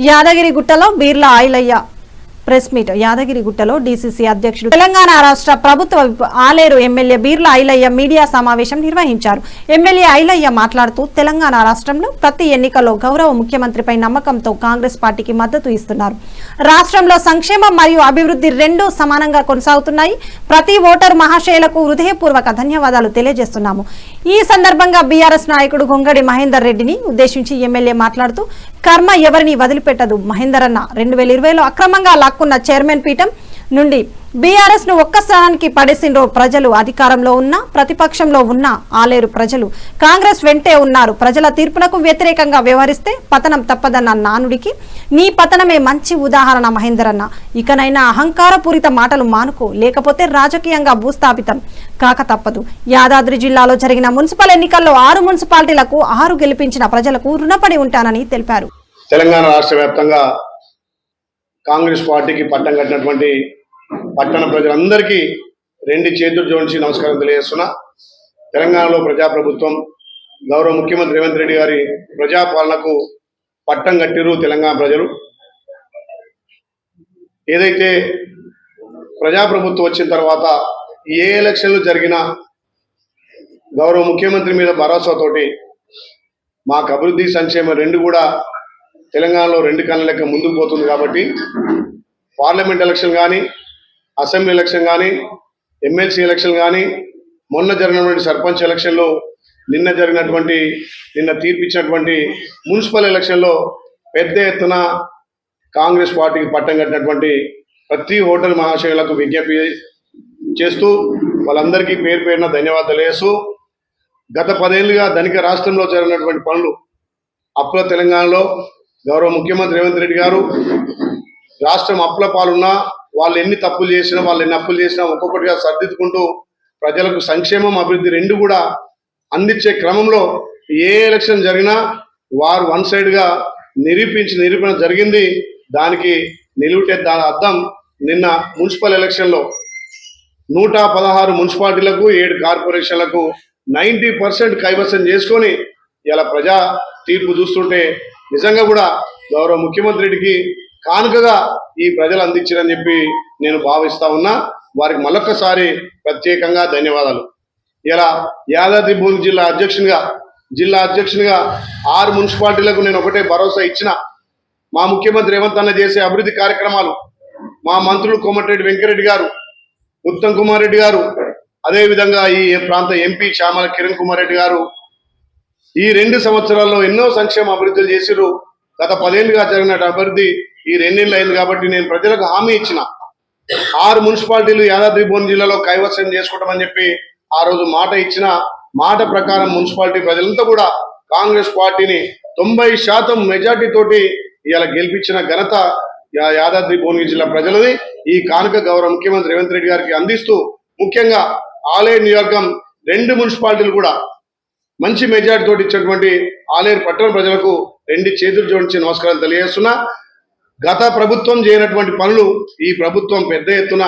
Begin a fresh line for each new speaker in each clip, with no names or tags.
యాదగిరిగుట్టలో Beerla Ailaiah press meet. యాదగిరిగుట్టలో DCC అధ్యక్షుడు తెలంగాణ రాష్ట్ర ప్రభుత్వ ఆలేరు ఎమ్మెల్యే బీర్లా ఐలయ్య మీడియా సమావేశం నిర్వహించారు. ఎమ్మెల్యే ఐలయ్య మాట్లాడుతూ తెలంగాణ రాష్ట్రంలో ప్రతి ఎన్నికల్లో గౌరవ ముఖ్యమంత్రిపై నమ్మకంతో కాంగ్రెస్ పార్టీకి మద్దతు ఇస్తున్నారు. రాష్ట్రంలో సంక్షేమం మరియు అభివృద్ధి రెండూ సమానంగా కొనసాగుతున్నాయి. ప్రతి ఓటరు మహాశయులకు హృదయపూర్వక ధన్యవాదాలు తెలియజేస్తున్నాము. ఈ సందర్భంగా బీఆర్ఎస్ నాయకుడు గొంగడి మహేందర్ రెడ్డిని ఉద్దేశించి ఎమ్మెల్యే మాట్లాడుతూ కర్మ ఎవరిని వదిలిపెట్టదు. మహేందర్ అన్న 2020లో అక్రమంగా లాక్కున్న చైర్మన్ పీఠం నుండి బీఆర్ఎస్ ను ఒక్క స్థానానికి పడేసిండ్రో ప్రజలు. అధికారంలో ఉన్నా ప్రతిపక్షంలో ఉన్నా ఆలేరు ప్రజలు కాంగ్రెస్ వెంటే ఉన్నారు. ప్రజల తీర్పునకు వ్యతిరేకంగా వ్యవహరిస్తే పతనం తప్పదన్న నానుడికి నీ పతనమే మంచి ఉదాహరణ మహేందర్ అన్న. ఇకనైనా అహంకారపూరిత మాటలు మానుకో, లేకపోతే రాజకీయంగా భూస్థాపితం కాక తప్పదు. యాదాద్రి జిల్లాలో జరిగిన మున్సిపల్ ఎన్నికల్లో 6 మున్సిపాలిటీలకు 6 గెలిపించిన ప్రజలకు రుణపడి ఉంటానని తెలిపారు.
తెలంగాణ రాష్ట్ర వ్యాప్తంగా కాంగ్రెస్ పార్టీకి పట్టం కట్టినటువంటి పట్టణ ప్రజలందరికీ 2 చేతులు జోడించి నమస్కారం తెలియజేస్తున్నా. తెలంగాణలో ప్రజాప్రభుత్వం గౌరవ ముఖ్యమంత్రి రేవంత్ రెడ్డి గారి ప్రజాపాలనకు పట్టం కట్టిరు తెలంగాణ ప్రజలు. ఏదైతే ప్రజాప్రభుత్వం వచ్చిన తర్వాత ఏ ఎలక్షన్లు జరిగినా గౌరవ ముఖ్యమంత్రి మీద భరోసాతోటి మాకు అభివృద్ధి సంక్షేమం రెండు కూడా తెలంగాణలో 2 కళ్ళ లెక్క ముందుకు పోతుంది. కాబట్టి పార్లమెంట్ ఎలక్షన్ కానీ, అసెంబ్లీ ఎలక్షన్ కానీ, ఎమ్మెల్సీ ఎలక్షన్ కానీ, మొన్న జరిగినటువంటి సర్పంచ్ ఎలక్షన్లో, నిన్న తీర్పిచ్చినటువంటి మున్సిపల్ ఎలక్షన్లో పెద్ద ఎత్తున కాంగ్రెస్ పార్టీకి పట్టం కట్టినటువంటి ప్రతి ఓటరు మహాశయులకు విజ్ఞప్తి చేస్తూ వాళ్ళందరికీ పేరు పేరున ధన్యవాదాలు తెలియజేస్తూ, గత 10 ఏళ్ళుగా ధనిక రాష్ట్రంలో జరిగినటువంటి పనులు అప్పుల తెలంగాణలో గౌరవ ముఖ్యమంత్రి రేవంత్ రెడ్డి గారు రాష్ట్రం అప్పుల పాలున్నా వాళ్ళు ఎన్ని తప్పులు చేసినా, వాళ్ళు ఎన్ని అప్పులు చేసినా ఒక్కొక్కటిగా సర్దిద్దుకుంటూ ప్రజలకు సంక్షేమం అభివృద్ధి రెండు కూడా అందించే క్రమంలో ఏ ఎలక్షన్ జరిగినా వారు వన్ సైడ్గా నిరూపణ జరిగింది. దానికి నిలువుటే అర్థం నిన్న మున్సిపల్ ఎలక్షన్లో 116 మున్సిపాలిటీలకు 7 కార్పొరేషన్లకు 90% కైవసం చేసుకొని ఇలా ప్రజా తీర్పు చూస్తుంటే నిజంగా కూడా గౌరవ ముఖ్యమంత్రి రెడ్డికి కానుకగా ఈ ప్రజలు అందించారని చెప్పి నేను భావిస్తా ఉన్నా. వారికి మరొకసారి ప్రత్యేకంగా ధన్యవాదాలు. ఇలా యాదాద్రి భువనగిరి జిల్లా అధ్యక్షునిగా 6 మున్సిపాలిటీలకు నేను ఒకటే భరోసా ఇచ్చిన. మా ముఖ్యమంత్రి రేవంత్ అన్న చేసే అభివృద్ధి కార్యక్రమాలు, మా మంత్రులు కోమటిరెడ్డి వెంకరెడ్డి గారు, ఉత్తమ్ కుమార్ రెడ్డి గారు, అదేవిధంగా ఈ ప్రాంత ఎంపీ చామల కిరణ్ కుమార్ రెడ్డి గారు ఈ 2 సంవత్సరాల్లో ఎన్నో సంక్షేమ అభివృద్ధులు చేసిరు. గత 10 ఏళ్ళుగా జరిగిన అభివృద్ధి ఈ 2 ఏళ్ళు అయింది. కాబట్టి నేను ప్రజలకు హామీ ఇచ్చిన 6 మున్సిపాలిటీలు యాదాద్రి భువనగిరి జిల్లాలో కైవసం చేసుకుంటామని చెప్పి ఆ రోజు మాట ఇచ్చిన మాట ప్రకారం మున్సిపాలిటీ ప్రజలంతా కూడా కాంగ్రెస్ పార్టీని 90% మెజార్టీ తోటి ఇలా గెలిపించిన ఘనత యాదాద్రి భువనగిరి జిల్లా ప్రజలది. ఈ కానుక గౌరవ ముఖ్యమంత్రి రేవంత్ రెడ్డి గారికి అందిస్తూ, ముఖ్యంగా ఆలేరు నియోజకవర్గం 2 మున్సిపాలిటీలు కూడా మంచి మెజార్టీ తోటి ఇచ్చినటువంటి ఆలేరు పట్టణ ప్రజలకు 2 చేతులు జోడించి నమస్కారాలు తెలియజేస్తున్నా. గత ప్రభుత్వం చేయనటువంటి పనులు ఈ ప్రభుత్వం పెద్ద ఎత్తున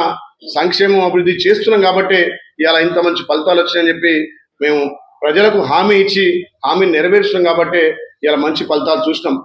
సంక్షేమం అభివృద్ధి చేస్తున్నాం కాబట్టి ఇలా ఇంత మంచి ఫలితాలు వచ్చాయని చెప్పి మేము ప్రజలకు హామీ ఇచ్చి హామీని నెరవేరుస్తున్నాం కాబట్టి ఇలా మంచి ఫలితాలు చూసినాం.